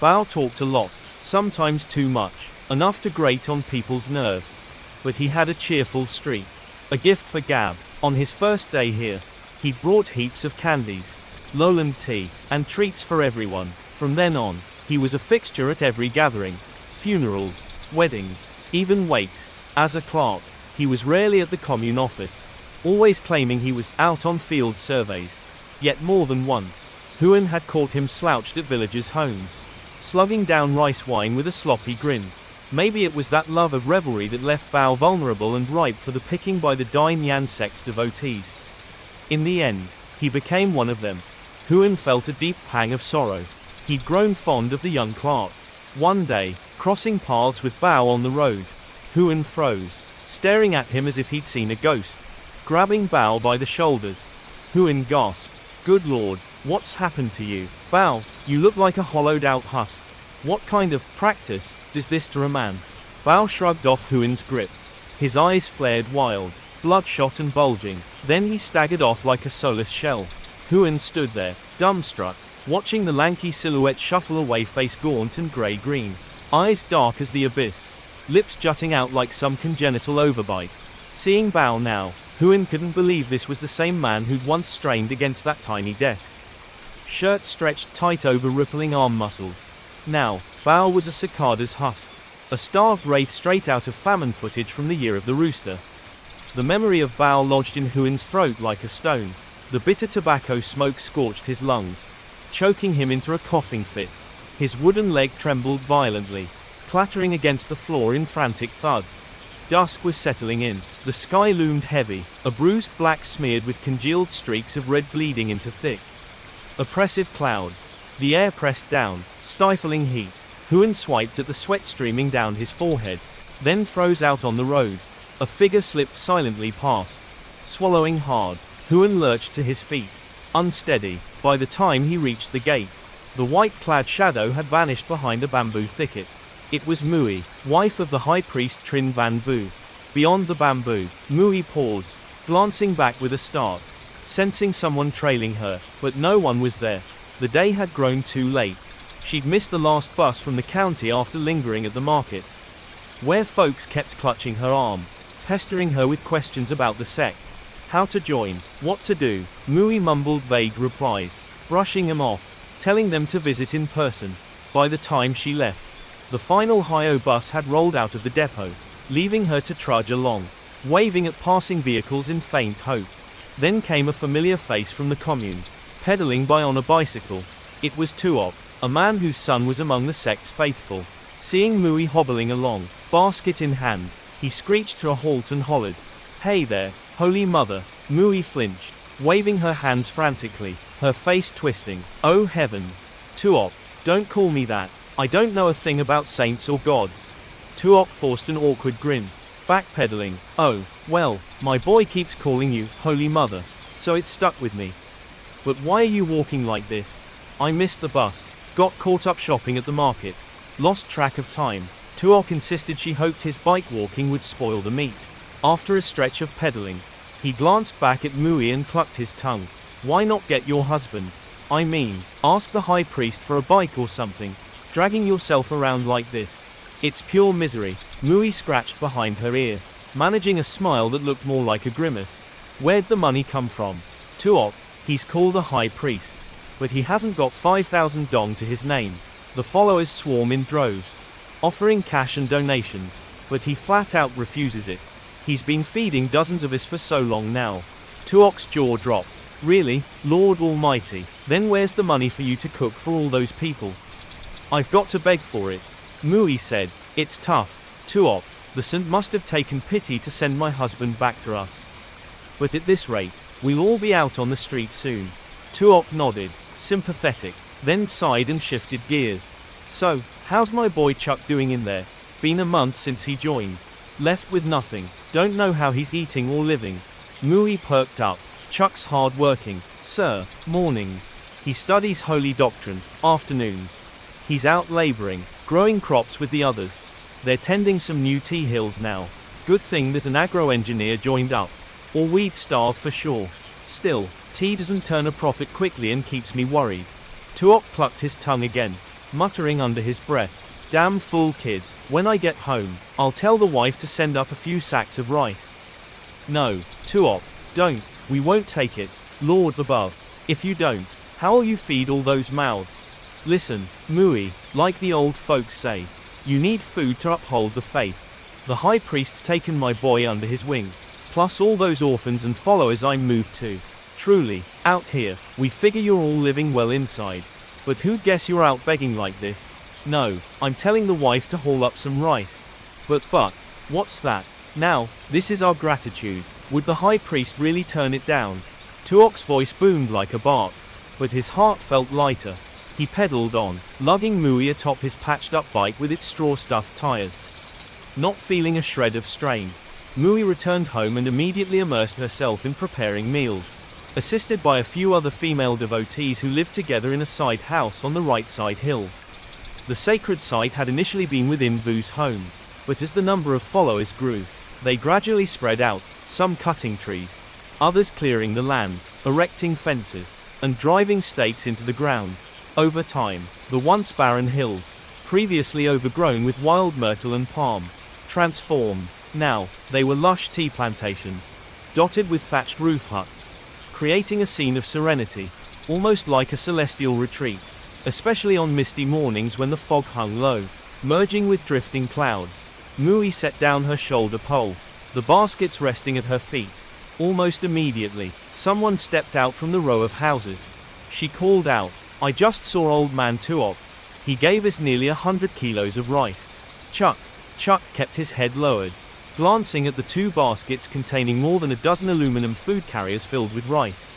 [SPEAKER 1] Bao talked a lot, sometimes too much, enough to grate on people's nerves. But he had a cheerful streak, a gift for gab. On his first day here, he brought heaps of candies, lowland tea, and treats for everyone. From then on, he was a fixture at every gathering, funerals, weddings, even wakes. As a clerk, he was rarely at the commune office, always claiming he was out on field surveys. Yet more than once, Huan had caught him slouched at villagers' homes, slugging down rice wine with a sloppy grin. Maybe it was that love of revelry that left Bao vulnerable and ripe for the picking by the Dine Yan sect's devotees. In the end, he became one of them. Huan felt a deep pang of sorrow. He'd grown fond of the young clerk. One day, crossing paths with Bao on the road, Huan froze, staring at him as if he'd seen a ghost. Grabbing Bao by the shoulders, Huan gasped, "Good Lord, what's happened to you? Bao, you look like a hollowed-out husk. What kind of practice does this to a man?" Bao shrugged off Huan's grip. His eyes flared wild, bloodshot and bulging. Then he staggered off like a soulless shell. Huan stood there, dumbstruck, watching the lanky silhouette shuffle away, face gaunt and grey-green, eyes dark as the abyss, lips jutting out like some congenital overbite. Seeing Bao now, Huan couldn't believe this was the same man who'd once strained against that tiny desk. Shirt stretched tight over rippling arm muscles. Now, Bao was a cicada's husk, a starved wraith straight out of famine footage from the Year of the Rooster. The memory of Bao lodged in Huan's throat like a stone. The bitter tobacco smoke scorched his lungs, choking him into a coughing fit. His wooden leg trembled violently, clattering against the floor in frantic thuds. Dusk was settling in. The sky loomed heavy, a bruised black smeared with congealed streaks of red bleeding into thick, oppressive clouds. The air pressed down, stifling heat. Huan swiped at the sweat streaming down his forehead, then froze out on the road. A figure slipped silently past. Swallowing hard, Huan lurched to his feet, unsteady. By the time he reached the gate, the white-clad shadow had vanished behind a bamboo thicket. It was Mui, wife of the high priest Trin Van Vu. Beyond the bamboo, Mui paused, glancing back with a start, sensing someone trailing her, but no one was there. The day had grown too late. She'd missed the last bus from the county after lingering at the market, where folks kept clutching her arm, pestering her with questions about the sect, how to join, what to do. Mui mumbled vague replies, brushing them off, telling them to visit in person. By the time she left, the final Hio bus had rolled out of the depot, leaving her to trudge along, waving at passing vehicles in faint hope. Then came a familiar face from the commune, pedaling by on a bicycle. It was Tuop, a man whose son was among the sect's faithful. Seeing Mui hobbling along, basket in hand, he screeched to a halt and hollered, "Hey there, Holy Mother." Mui flinched, waving her hands frantically, her face twisting. "Oh heavens! Tuop, don't call me that. I don't know a thing about saints or gods." Tuop forced an awkward grin, backpedaling. "Oh, well, my boy keeps calling you Holy Mother, so it's stuck with me. But why are you walking like this?" "I missed the bus, got caught up shopping at the market, lost track of time." Tuop insisted she hoped his bike walking would spoil the meat. After a stretch of pedaling, he glanced back at Mui and clucked his tongue. "Why not get your husband? I mean, ask the high priest for a bike or something. Dragging yourself around like this, it's pure misery." Mui scratched behind her ear, managing a smile that looked more like a grimace. "Where'd the money come from?" "Tuop, he's called a high priest, but he hasn't got 5,000 dong to his name." The followers swarm in droves, offering cash and donations, but he flat out refuses it. He's been feeding dozens of us for so long now. Tuop's jaw dropped. "Really, Lord Almighty? Then where's the money for you to cook for all those people?" "I've got to beg for it," Mui said. "It's tough. Tuop, the saint must have taken pity to send my husband back to us." But at this rate, we'll all be out on the street soon. Tuok nodded, sympathetic, then sighed and shifted gears. So, how's my boy Chuck doing in there? Been a month since he joined. Left with nothing. Don't know how he's eating or living. Mui perked up. Chuck's hard working, sir. Mornings. He studies holy doctrine. Afternoons. He's out laboring, growing crops with the others. They're tending some new tea hills now. Good thing that an agro-engineer joined up. Or we'd starve for sure. Still, tea doesn't turn a profit quickly and keeps me worried. Tuok clucked his tongue again, muttering under his breath. Damn fool kid. When I get home, I'll tell the wife to send up a few sacks of rice. No, Tuok, don't. We won't take it. Lord above. If you don't, how'll you feed all those mouths? Listen, Mui, like the old folks say, you need food to uphold the faith. The high priest's taken my boy under his wing, plus all those orphans and followers I moved to. Truly, out here, we figure you're all living well inside. But who'd guess you're out begging like this? No, I'm telling the wife to haul up some rice. But, what's that? Now, this is our gratitude. Would the high priest really turn it down? Tuok's voice boomed like a bark, but his heart felt lighter. He pedaled on, lugging Mui atop his patched-up bike with its straw-stuffed tires. Not feeling a shred of strain, Mui returned home and immediately immersed herself in preparing meals, assisted by a few other female devotees who lived together in a side house on the right side hill. The sacred site had initially been within Vu's home, but as the number of followers grew, they gradually spread out, some cutting trees, others clearing the land, erecting fences, and driving stakes into the ground. Over time, the once barren hills, previously overgrown with wild myrtle and palm, transformed. Now, they were lush tea plantations, dotted with thatched roof huts, creating a scene of serenity, almost like a celestial retreat, especially on misty mornings when the fog hung low, merging with drifting clouds. Mui set down her shoulder pole, the baskets resting at her feet. Almost immediately, someone stepped out from the row of houses. She called out, I just saw old man Tuok. He gave us nearly 100 kilos of rice. Chuck kept his head lowered, glancing at the two baskets containing more than a dozen aluminum food carriers filled with rice.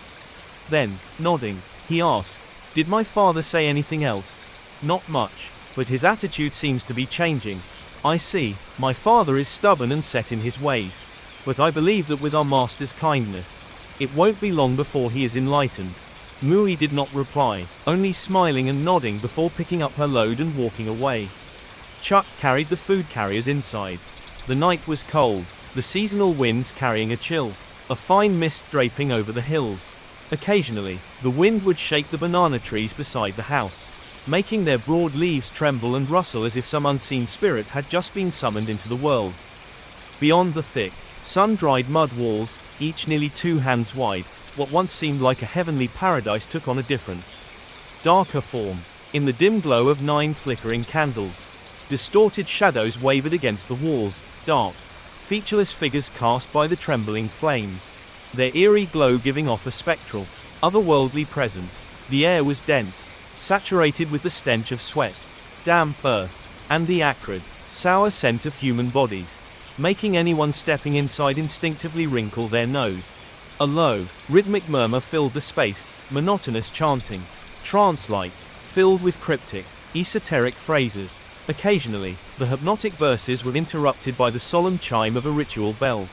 [SPEAKER 1] Then, nodding, he asked, did my father say anything else? Not much, but his attitude seems to be changing. I see, my father is stubborn and set in his ways. But I believe that with our master's kindness, it won't be long before he is enlightened. Mui did not reply, only smiling and nodding before picking up her load and walking away. Chuck carried the food carriers inside. The night was cold, the seasonal winds carrying a chill, a fine mist draping over the hills. Occasionally, the wind would shake the banana trees beside the house, making their broad leaves tremble and rustle as if some unseen spirit had just been summoned into the world. Beyond the thick, sun-dried mud walls, each nearly 2 hands wide, what once seemed like a heavenly paradise took on a different, darker form. In the dim glow of 9 flickering candles, distorted shadows wavered against the walls, dark, featureless figures cast by the trembling flames, their eerie glow giving off a spectral, otherworldly presence. The air was dense, saturated with the stench of sweat, damp earth, and the acrid, sour scent of human bodies, making anyone stepping inside instinctively wrinkle their nose. A low, rhythmic murmur filled the space, monotonous chanting, trance-like, filled with cryptic, esoteric phrases. Occasionally, the hypnotic verses were interrupted by the solemn chime of a ritual bell,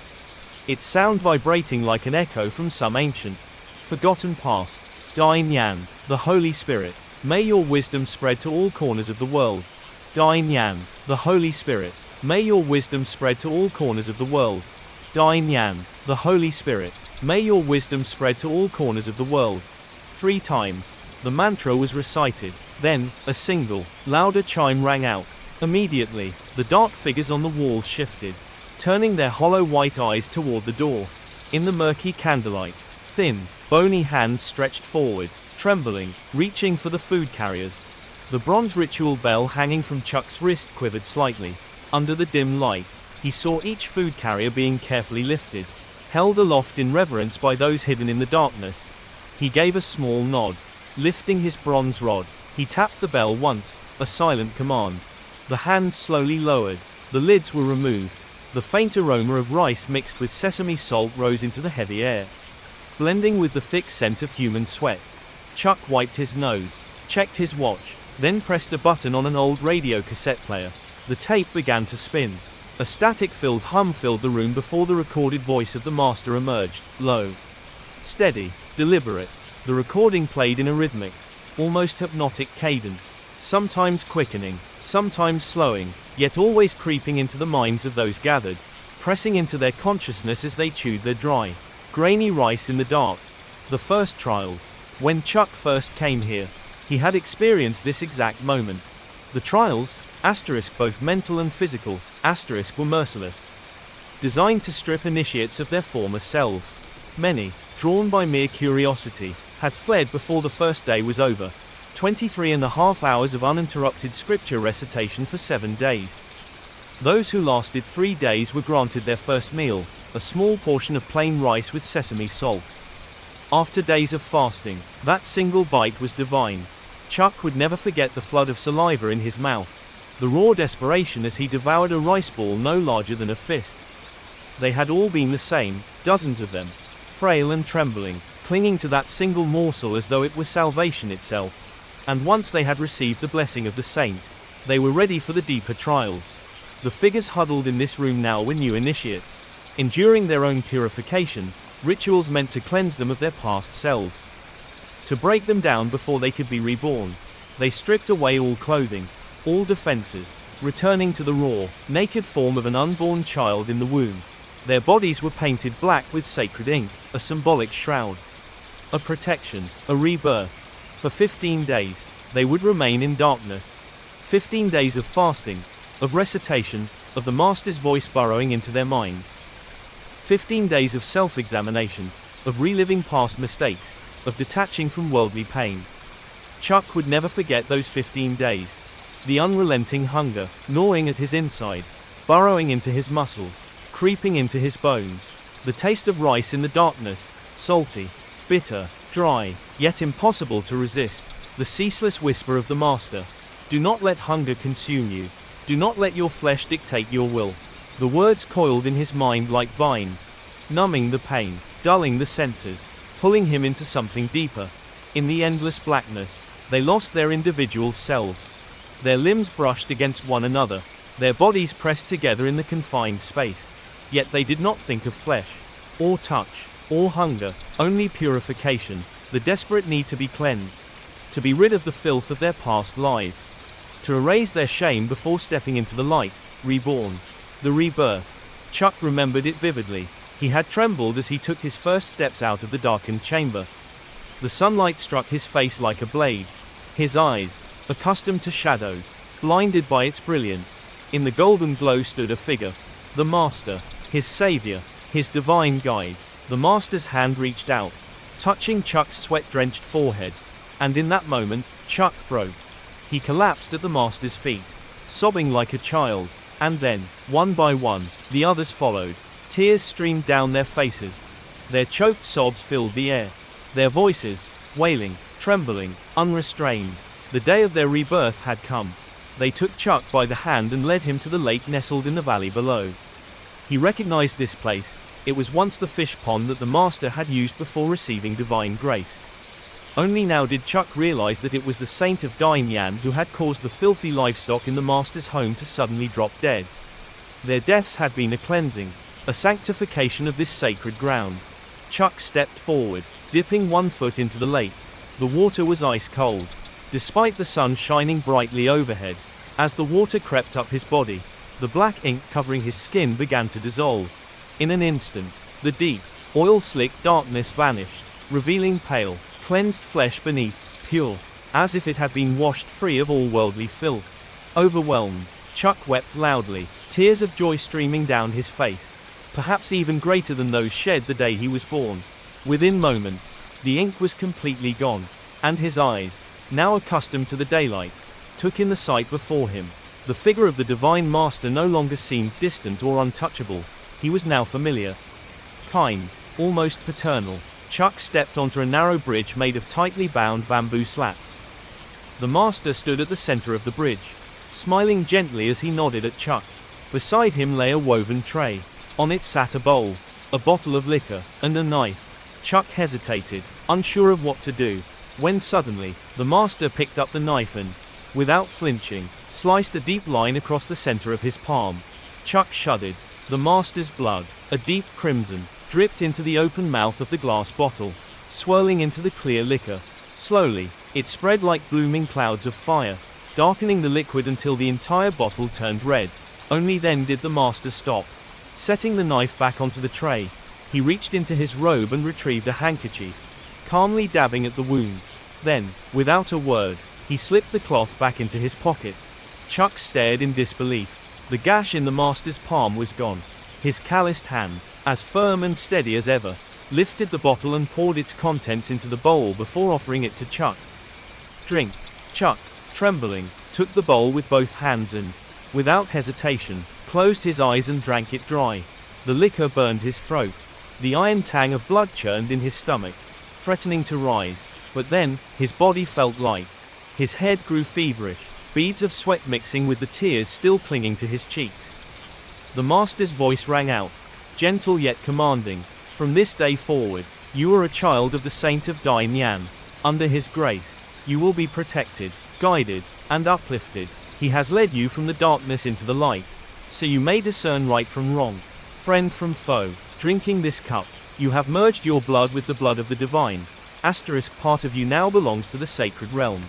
[SPEAKER 1] its sound vibrating like an echo from some ancient, forgotten past. Dine Yan, the Holy Spirit, may your wisdom spread to all corners of the world. Dine Yan, the Holy Spirit, may your wisdom spread to all corners of the world. Dine Yan, the Holy Spirit, may your wisdom spread to all corners of the world. 3 times, the mantra was recited. Then, a single, louder chime rang out. Immediately, the dark figures on the wall shifted, turning their hollow white eyes toward the door. In the murky candlelight, thin, bony hands stretched forward, trembling, reaching for the food carriers. The bronze ritual bell hanging from Chuck's wrist quivered slightly. Under the dim light, he saw each food carrier being carefully lifted, held aloft in reverence by those hidden in the darkness. He gave a small nod. Lifting his bronze rod, he tapped the bell once, a silent command. The hands slowly lowered, the lids were removed, The faint aroma of rice mixed with sesame salt rose into the heavy air, blending with the thick scent of human sweat. Chuck wiped his nose, checked his watch, then pressed a button on an old radio cassette player. The tape began to spin. A static-filled hum filled the room before the recorded voice of the master emerged, low, steady, deliberate. The recording played in a rhythmic, almost hypnotic cadence, sometimes quickening, sometimes slowing, yet always creeping into the minds of those gathered, pressing into their consciousness as they chewed their dry, grainy rice in the dark. The first trials. When Chuck first came here, he had experienced this exact moment. The trials, both mental and physical, were merciless. Designed to strip initiates of their former selves. Many, drawn by mere curiosity, had fled before the first day was over. 23.5 hours of uninterrupted scripture recitation for 7 days. Those who lasted 3 days were granted their first meal, a small portion of plain rice with sesame salt. After days of fasting, that single bite was divine. Chuck would never forget the flood of saliva in his mouth, the raw desperation as he devoured a rice ball no larger than a fist. They had all been the same, dozens of them, frail and trembling, clinging to that single morsel as though it were salvation itself. And once they had received the blessing of the saint, they were ready for the deeper trials. The figures huddled in this room now were new initiates, enduring their own purification, rituals meant to cleanse them of their past selves, to break them down before they could be reborn. They stripped away all clothing, all defenses, returning to the raw, naked form of an unborn child in the womb. Their bodies were painted black with sacred ink, a symbolic shroud, a protection, a rebirth. For 15 days, they would remain in darkness. 15 days of fasting, of recitation, of the Master's voice burrowing into their minds. 15 days of self-examination, of reliving past mistakes, of detaching from worldly pain. Chuck would never forget those 15 days. The unrelenting hunger, gnawing at his insides, burrowing into his muscles, creeping into his bones. The taste of rice in the darkness, salty, bitter, dry, yet impossible to resist. The ceaseless whisper of the Master. Do not let hunger consume you. Do not let your flesh dictate your will. The words coiled in his mind like vines, numbing the pain, dulling the senses, pulling him into something deeper. In the endless blackness, they lost their individual selves. Their limbs brushed against one another, their bodies pressed together in the confined space. Yet they did not think of flesh, or touch, or hunger, only purification, the desperate need to be cleansed, to be rid of the filth of their past lives, to erase their shame before stepping into the light, reborn. The rebirth. Chuck remembered it vividly. He had trembled as he took his first steps out of the darkened chamber. The sunlight struck his face like a blade. His eyes, accustomed to shadows, blinded by its brilliance. In the golden glow stood a figure. The Master, his savior, his divine guide. The Master's hand reached out, touching Chuck's sweat-drenched forehead. And in that moment, Chuck broke. He collapsed at the Master's feet, sobbing like a child. And then, one by one, the others followed. Tears streamed down their faces. Their choked sobs filled the air. Their voices, wailing, trembling, unrestrained. The day of their rebirth had come. They took Chuck by the hand and led him to the lake nestled in the valley below. He recognized this place. It was once the fish pond that the Master had used before receiving divine grace. Only now did Chuck realize that it was the saint of Daiyan who had caused the filthy livestock in the Master's home to suddenly drop dead. Their deaths had been a cleansing, a sanctification of this sacred ground. Chuck stepped forward, dipping one foot into the lake. The water was ice cold, despite the sun shining brightly overhead. As the water crept up his body, the black ink covering his skin began to dissolve. In an instant, the deep, oil-slick darkness vanished, revealing pale, cleansed flesh beneath, pure, as if it had been washed free of all worldly filth. Overwhelmed, Chuck wept loudly, tears of joy streaming down his face, perhaps even greater than those shed the day he was born. Within moments, the ink was completely gone, and his eyes, now accustomed to the daylight, took in the sight before him. The figure of the Divine Master no longer seemed distant or untouchable. He was now familiar, kind, almost paternal. Chuck stepped onto a narrow bridge made of tightly bound bamboo slats. The Master stood at the center of the bridge, smiling gently as he nodded at Chuck. Beside him lay a woven tray. On it sat a bowl, a bottle of liquor, and a knife. Chuck hesitated, unsure of what to do, when suddenly, the master picked up the knife and, without flinching, sliced a deep line across the center of his palm. Chuck shuddered. The master's blood, a deep crimson, dripped into the open mouth of the glass bottle, swirling into the clear liquor. Slowly, it spread like blooming clouds of fire, darkening the liquid until the entire bottle turned red. Only then did the master stop. Setting the knife back onto the tray, he reached into his robe and retrieved a handkerchief, calmly dabbing at the wound. Then, without a word, he slipped the cloth back into his pocket. Chuck stared in disbelief. The gash in the master's palm was gone. His calloused hand, as firm and steady as ever, lifted the bottle and poured its contents into the bowl before offering it to Chuck. "Drink." Chuck, trembling, took the bowl with both hands and, without hesitation, closed his eyes and drank it dry. The liquor burned his throat. The iron tang of blood churned in his stomach, threatening to rise. But then, his body felt light. His head grew feverish, beads of sweat mixing with the tears still clinging to his cheeks. The master's voice rang out, gentle yet commanding. "From this day forward, you are a child of the Saint of Dai Nyan. Under his grace, you will be protected, guided, and uplifted. He has led you from the darkness into the light, so you may discern right from wrong, friend from foe. Drinking this cup, you have merged your blood with the blood of the divine. Part of you now belongs to the sacred realm.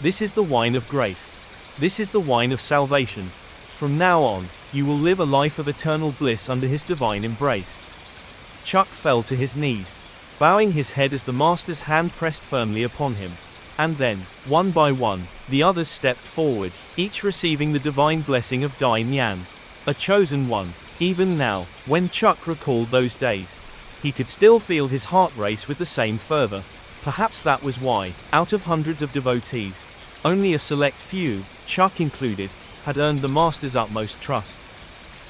[SPEAKER 1] This is the wine of grace. This is the wine of salvation. From now on, you will live a life of eternal bliss under his divine embrace." Chuck fell to his knees, bowing his head as the master's hand pressed firmly upon him. And then, one by one, the others stepped forward, each receiving the divine blessing of Dai Nyan. A chosen one. Even now, when Chuck recalled those days, he could still feel his heart race with the same fervor. Perhaps that was why, out of hundreds of devotees, only a select few, Chuck included, had earned the master's utmost trust.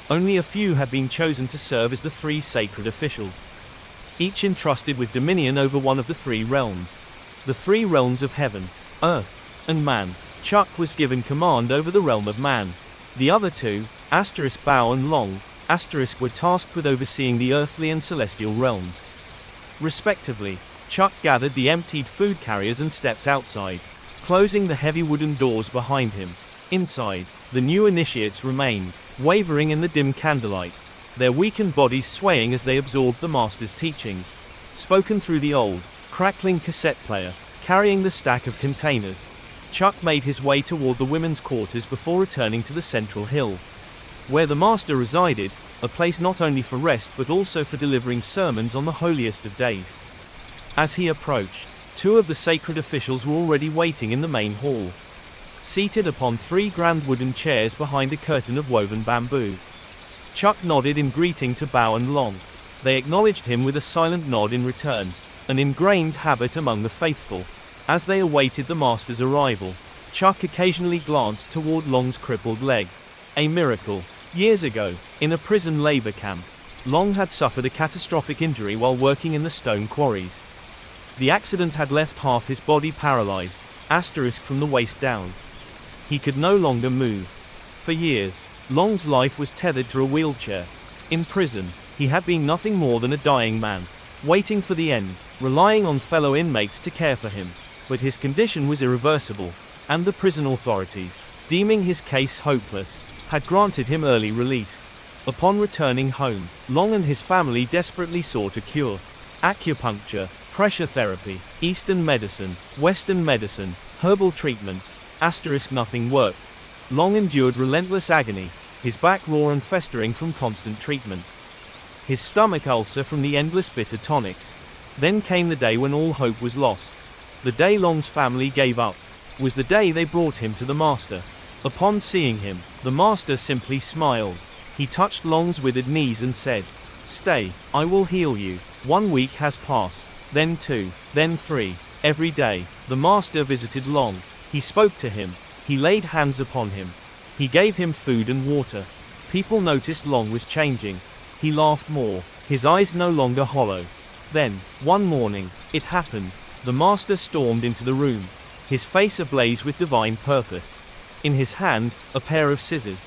[SPEAKER 1] Only a few had been chosen to serve as the three sacred officials, each entrusted with dominion over one of the three realms. The three realms of heaven, earth, and man. Chuck was given command over the realm of man. The other two, Bao and Long, were tasked with overseeing the earthly and celestial realms. Respectively, Chuck gathered the emptied food carriers and stepped outside, closing the heavy wooden doors behind him. Inside, the new initiates remained, wavering in the dim candlelight, their weakened bodies swaying as they absorbed the master's teachings, spoken through the old, crackling cassette player, carrying the stack of containers. Chuck made his way toward the women's quarters before returning to the central hill, where the master resided, a place not only for rest but also for delivering sermons on the holiest of days. As he approached, two of the sacred officials were already waiting in the main hall, seated upon three grand wooden chairs behind a curtain of woven bamboo. Chuck nodded in greeting to Bao and Long. They acknowledged him with a silent nod in return, an ingrained habit among the faithful. As they awaited the master's arrival, Chuck occasionally glanced toward Long's crippled leg. A miracle. Years ago, in a prison labor camp, Long had suffered a catastrophic injury while working in the stone quarries. The accident had left half his body paralyzed, from the waist down. He could no longer move. For years, Long's life was tethered to a wheelchair. In prison, he had been nothing more than a dying man, waiting for the end, relying on fellow inmates to care for him. But his condition was irreversible, and the prison authorities, deeming his case hopeless, had granted him early release. Upon returning home, Long and his family desperately sought a cure. Acupuncture, pressure therapy, Eastern medicine, Western medicine, herbal treatments, nothing worked. Long endured relentless agony, his back raw and festering from constant treatment, his stomach ulcer from the endless bitter tonics. Then came the day when all hope was lost. The day Long's family gave up was the day they brought him to the master. Upon seeing him, the master simply smiled. He touched Long's withered knees and said, "Stay, I will heal you." 1 week has passed, then 2, then 3. Every day, the master visited Long. He spoke to him. He laid hands upon him. He gave him food and water. People noticed Long was changing. He laughed more, his eyes no longer hollow. Then, one morning, it happened. The master stormed into the room, his face ablaze with divine purpose. In his hand, a pair of scissors.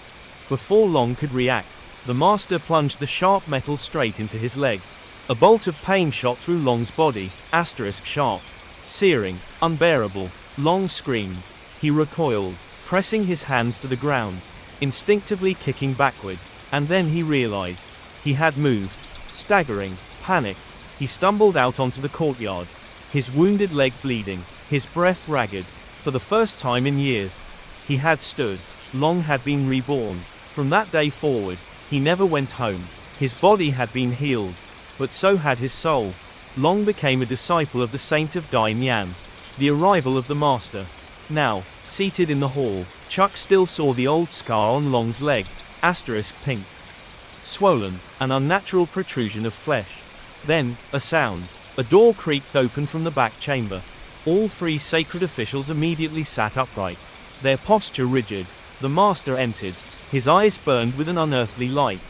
[SPEAKER 1] Before Long could react, the master plunged the sharp metal straight into his leg. A bolt of pain shot through Long's body, sharp, searing, unbearable. Long screamed. He recoiled, pressing his hands to the ground, instinctively kicking backward, and then he realized. He had moved. Staggering, panicked, he stumbled out onto the courtyard, his wounded leg bleeding, his breath ragged. For the first time in years, he had stood. Long had been reborn. From that day forward, he never went home. His body had been healed, but so had his soul. Long became a disciple of the Saint of Dai Nyan. The arrival of the master. Now, seated in the hall, Chuck still saw the old scar on Long's leg, pink. Swollen, an unnatural protrusion of flesh. Then, a sound. A door creaked open from the back chamber. All three sacred officials immediately sat upright, their posture rigid. The master entered. His eyes burned with an unearthly light,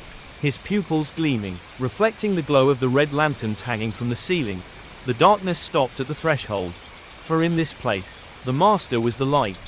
[SPEAKER 1] his pupils gleaming, reflecting the glow of the red lanterns hanging from the ceiling. The darkness stopped at the threshold. For in this place, the master was the light.